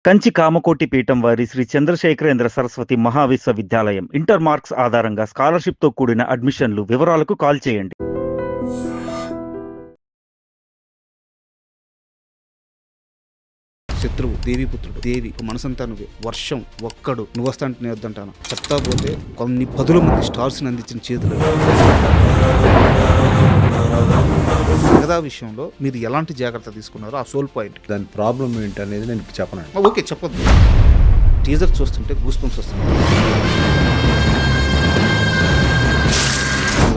కంచి కామకోటి పీఠం వారి Shri Chandrasekharendra Saraswati మహావిశ్వవిద్యాలయం inter marks ఆధారంగా స్కాలర్షిప్తో కూడిన అడ్మిషన్లు. వివరాలకు కాల్ చేయండి. శత్రువు దేవీపుత్రుడు, దేవి మనసంతా నువ్వే, వర్షం ఒక్కడు, నువ్వు వస్తా అంటే నేను వద్దంటాను, చెప్తా పోతే కొన్ని పదుల మంది స్టార్స్ని అందించిన చేతులు. మిగతా విషయంలో మీరు ఎలాంటి జాగ్రత్త తీసుకున్నారో ఆ సోల్ పాయింట్, దాని ప్రాబ్లం ఏంటి అనేది నేను ఇప్పుడు చెప్పను. ఓకే, చెప్పొద్దు. టీజర్ చూస్తుంటే గూస్ బంప్స్ వస్తుంది.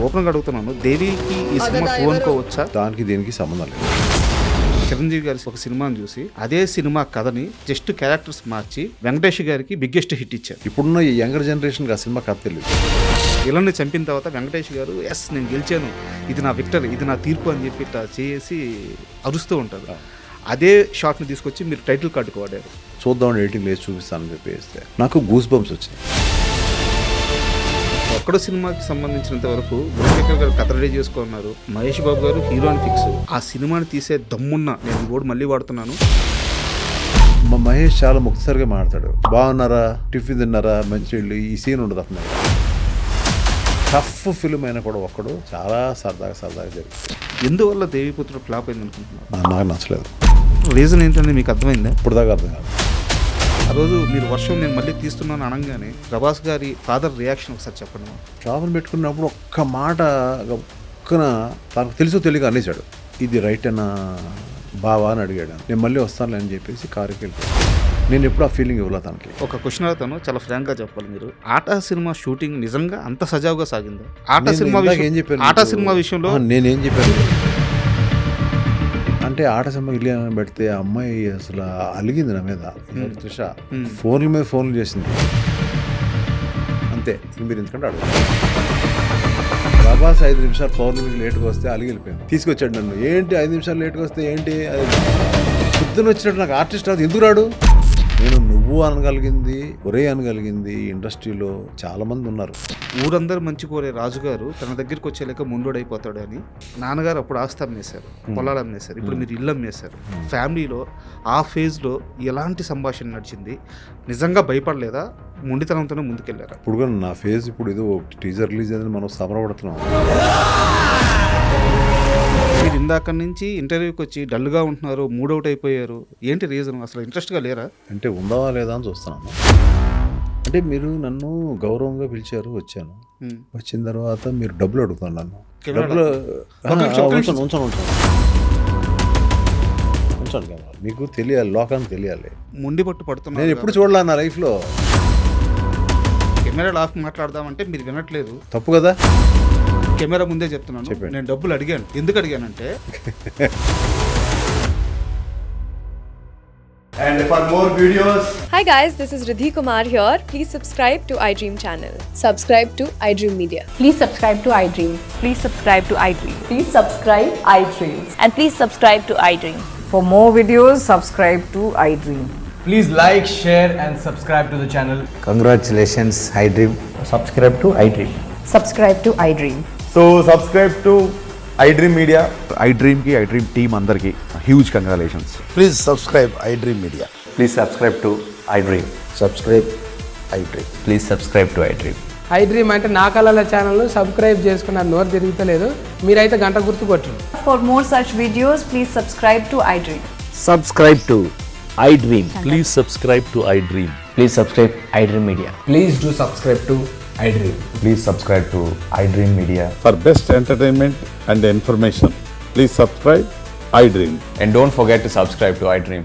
ఓపెన్గా అడుగుతున్నాను, దేవికి ఈ సినిమా అనుకోవచ్చా? దానికి దీనికి సంబంధం లేదు. చిరంజీవి గారి ఒక సినిమాని చూసి అదే సినిమా కథని జస్ట్ క్యారెక్టర్స్ మార్చి వెంకటేష్ గారికి బిగ్గెస్ట్ హిట్ ఇచ్చారు. ఇప్పుడున్న ఈ యంగర్ జనరేషన్ ఆ సినిమా కథ తెలియదు. విలన్ని చంపిన తర్వాత వెంకటేష్ గారు ఎస్ నేను గెలిచాను, ఇది నా విక్టరీ, ఇది నా తీర్పు అని చెప్పి చేసి అరుస్తూ ఉంటారు. అదే షాట్ని తీసుకొచ్చి మీరు టైటిల్ కార్డుకు వాడారు. చూద్దామని ఎడిటింగ్ వేసి చూపిస్తానని చెప్పి వేస్తే నాకు గూస్ బంప్స్ వచ్చినాయి. ఒక్కడో సినిమాకి సంబంధించినంత వరకు గుణశేఖర్ గారు కథ రెడీ చేసుకున్నారు, మహేష్ బాబు గారు హీరోని ఫిక్స్. ఆ సినిమాని తీసే దమ్మున్న నేను కూడా మళ్ళీ వాడుతున్నాను. మా మహేష్ చాలా ముక్తసరిగా మాట్లాడతాడు. బాగున్నారా, టిఫిన్ తిన్నారా, మంచి ఈ సీన్ ఉండదు అతను. టఫ్ ఫిల్మ్ అయినా కూడా ఒక్కడు చాలా సరదాగా జరిగింది. ఎందువల్ల దేవిపుత్రుడు ఫ్లాప్ అయింది అనుకుంటున్నాను? నాకు నచ్చలేదు. రీజన్ ఏంటంటే మీకు అర్థమైందా? ఇప్పుడు దాకా అర్థం కాదు. ఆ రోజు మీరు వర్షం నేను మళ్ళీ తీస్తున్నాను అనగానే ప్రభాస్ గారి ఫాదర్ రియాక్షన్ ఒకసారి చెప్పండి. షాపును పెట్టుకున్నప్పుడు ఒక్క మాట ఒక్కన తనకు తెలుసో తెలియక అనేసాడు, ఇది రైట్ అన్న బావా అని అడిగాడు. నేను మళ్ళీ వస్తాను అని చెప్పేసి కారుకి వెళ్ళిపోయాను. నేను ఎప్పుడు ఆ ఫీలింగ్ ఇవ్వలే తనకి. ఒక క్వశ్చన్ అడుగుతాను, చాలా ఫ్రాంక్గా చెప్పాలి. మీరు ఆటా సినిమా షూటింగ్ నిజంగా అంత సజావుగా సాగిందా? ఆటా సినిమా విషయంలో నేనేం చెప్పాను అంటే, ఆట సినిమా ఇల్లు పెడితే ఆ అమ్మాయి అసలు అలిగింది నా మీద. త్రిష ఫోన్ల మీద ఫోన్లు చేసింది అంతే. మీరు ఎందుకంటే అడుగు ప్రభాస్ 5 నిమిషాలు పౌర్ణమికి లేట్గా వస్తే అలిగి వెళ్ళిపోయింది. తీసుకొచ్చాడు నన్ను. ఏంటి 5 నిమిషాలు లేట్గా వస్తే ఏంటి, అది పొద్దున్న వచ్చినట్టు నాకు ఆర్టిస్ట్ రాదు, ఎందుకు రాడు? నేను నువ్వు అనగలిగింది, ఒరే అనగలిగింది ఇండస్ట్రీలో చాలా మంది ఉన్నారు. ఊరందరూ మంచి కోరే రాజుగారు తన దగ్గరికి వచ్చేలేక ముందోడైపోతాడు అని నాన్నగారు అప్పుడు ఆస్తి అమ్మేశారు, పొలాలు అమ్మేశారు. ఇప్పుడు మీరు ఇల్లు అమ్మేశారు. ఫ్యామిలీలో ఆ ఫేజ్లో ఎలాంటి సంభాషణ నడిచింది? నిజంగా భయపడలేదా? మొండితనంతోనే ముందుకెళ్ళారా? ఇప్పుడు కూడా నా ఫేజ్ ఇప్పుడు ఏదో టీజర్ రిలీజ్ అయిందని మనం సమరపడుతున్నాం. మీరు ఇందాక నుంచి ఇంటర్వ్యూకి వచ్చి డల్గా ఉంటున్నారు, మూడౌట్ అయిపోయారు. ఏంటి రీజన్? అసలు ఇంట్రెస్ట్గా లేరా? అంటే ఉందా లేదా అని చూస్తున్నాను. అంటే మీరు నన్ను గౌరవంగా పిలిచారు, వచ్చాను. వచ్చిన తర్వాత మీరు డబ్బులు అడుగుతాను. నన్ను డబ్బులు ఉంచాను కదా, మీకు తెలియాలి, లోకానికి తెలియాలి. ముండి పట్టు పడుతున్నా. నేను ఎప్పుడు చూడలే నా లైఫ్లో. కెమెరా ఆఫ్ మాట్లాడదామంటే మీరు వినట్లేదు. తప్పు కదా. కెమెరా ముందే చెప్తున్నాను, నేను డబ్బులు అడిగాను. ఎందుకు అడిగానంటే And for more videos, Hi guys, this is Riddhi Kumar here. Please subscribe to iDream channel. Subscribe to iDream Media. Please subscribe to iDream. Please subscribe to iDream. Please subscribe iDream. And please subscribe to iDream. For more videos, subscribe to iDream. please like, share and subscribe to the channel. Congratulations, iDream. Subscribe to iDream. Subscribe to iDream. So subscribe to iDream Media. iDream ki iDream team andarki huge congratulations. Please subscribe iDream Media. Please subscribe to iDream. Subscribe iDream. Please subscribe to iDream. iDream అంటే నా కళల channel subscribe చేసుకున్న నోరు తిరుగుతలేదు. మీరైతే గంట గుర్తు కొట్టండి. For more such videos, please subscribe to iDream. Subscribe to iDream. Please subscribe to iDream. Please subscribe iDream Media. Please do subscribe to iDream. Please subscribe to iDream Media. For best entertainment and information, please subscribe iDream. And don't forget to subscribe to iDream.